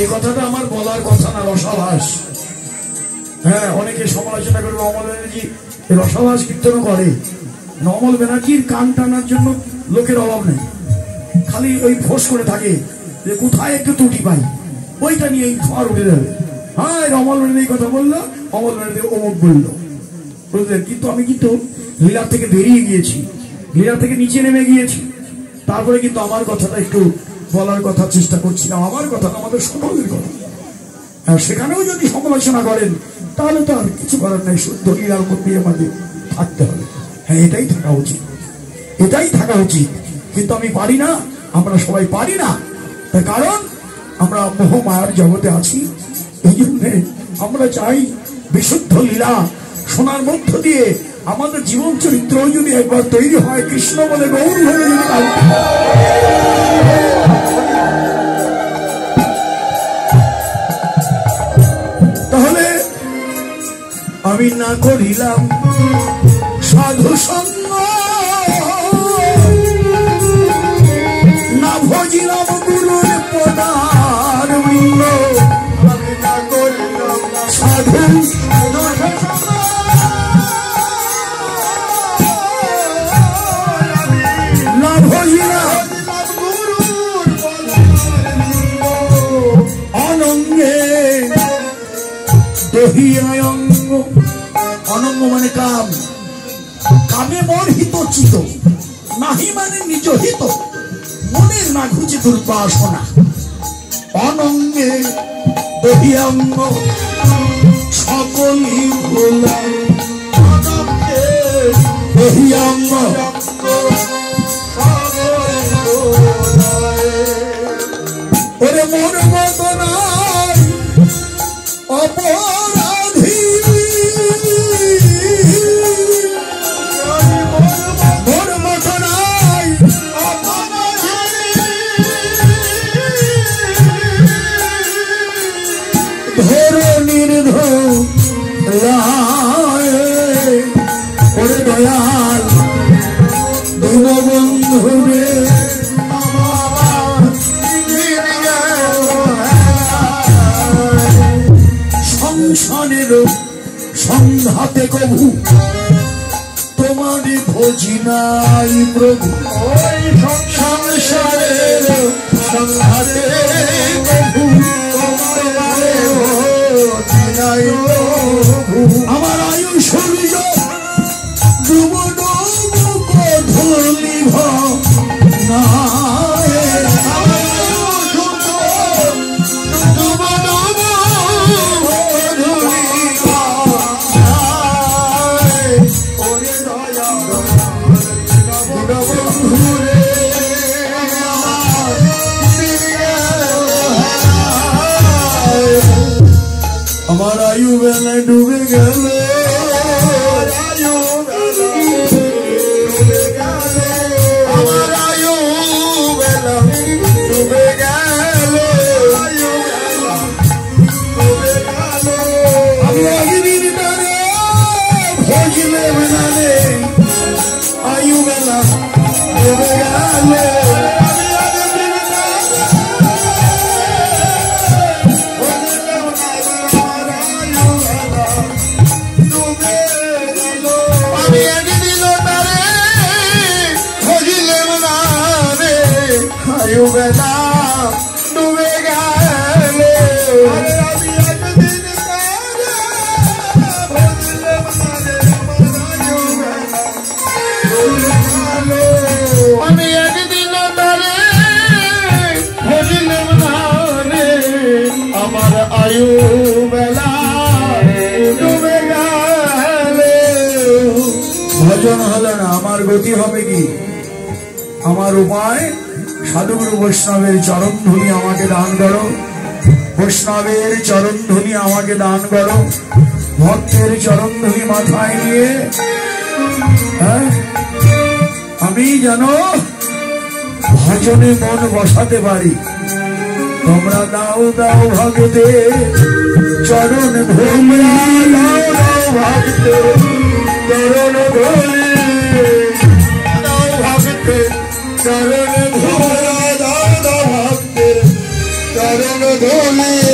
এই কথাটা আমার বলার কথা না, রসাভাস। হ্যাঁ, অনেকে সমালোচনা করবে অমল ব্যানার্জি রসাভাস কীর্তন করে। অমল ব্যানার্জির কান টানার জন্য লোকের অভাব নেই, খালি ওই ফোর্স করে থাকে যে কোথায় একটু ত্রুটি পাই, ওইটা নিয়েই খাওয়ার উঠে যাবে। হ্যাঁ, অমল ব্যানার্জি কথা বললো, অমল ব্যানার্জি অমুক বললো, বুঝলেন? কিন্তু আমি কিন্তু লীলা থেকে বেরিয়ে গিয়েছি, লীলা থেকে নিচে নেমে গিয়েছি। তারপরে কিন্তু আমার কথাটা একটু বলার কথা চেষ্টা করছিলাম, আমার কথা আমাদের সকলের কথা। আর সেখানেও যদি সমালোচনা করেন তাহলে তো আর কিছু করার নাই, শুদ্ধ লীলার মধ্যে আমাদের থাকতে হবে। হ্যাঁ, এটাই থাকা উচিত, এটাই থাকা উচিত। কিন্তু আমি পারি না, আমরা সবাই পারি না, তার কারণ আমরা মোহ মায়ার জগতে আছি। এই জন্য আমরা চাই বিশুদ্ধ লীলা শোনার মধ্য দিয়ে আমাদের জীবন চরিত্র যদি একবার তৈরি হয়, কৃষ্ণ বলে গৌর হয়ে যদি তাহলে আমি না করিলাম সাধু সঙ্গ, না ভজিলাম গুরুর পদার বৃন্দ, আমি না করিলাম সাধু না ভজিলাম অনঙ্গে দেহিয়ায় অঙ্গ। অনঙ্গ মানে কাম, কামে মন হিত চিত, নাহি মানে নিজ হিত, মনের না ঘুচে দুর্বাসনা। অনঙ্গে দেহিয়াঙ্গ সকলই ভোলাই, অনঙ্গে দেহিয়াঙ্গ ওরে মন মত নাই অপরাধী, মন মত নাই ধরে নির্ধরায়। ওরে দয়াল দীনবন্ধুরে সংসারের সংঘাতে কবু তোমারই ভোজি নাই প্রভু, ওই সংসারের সংঘাতে কবু তোমারই ভোজি নাই প্রভু। আমার আয়ু সূর্য ডুব ডুব ধুলিভ না, আমার আয়ু বেলায় ডুবে গেলে, আমার আয়ু বেলা ডুবে গেল, আমি একদিন তারে ভজলে বেলালে, আয়ু বেলা ডুবে গেল। আয়ু বেলা ডুবে গেল, আমি একদিন তারে ভজিলাম না রে, আমার আয়ু বেলা ডুবে গেল। ভজন হলো না, আমার গতি হবে কি? আমার উপায় সাধুগুরু বৈষ্ণবের চরণ ধুলি আমাকে দান করো, বৈষ্ণবের চরণ ধুলি আমাকে দান করো, ভক্তের চরণ ধুলি মাথায় নিয়ে আমি যেন ভজনে মন বসাতে পারি। তোমরা দাও দাও ভক্তে চরণ ভূমরা দাও দাও ভক্তে চরণ ধুলি দাও ভক্তে চরণ ভূমরা দাও দাও ভক্তে চরণ ধুলি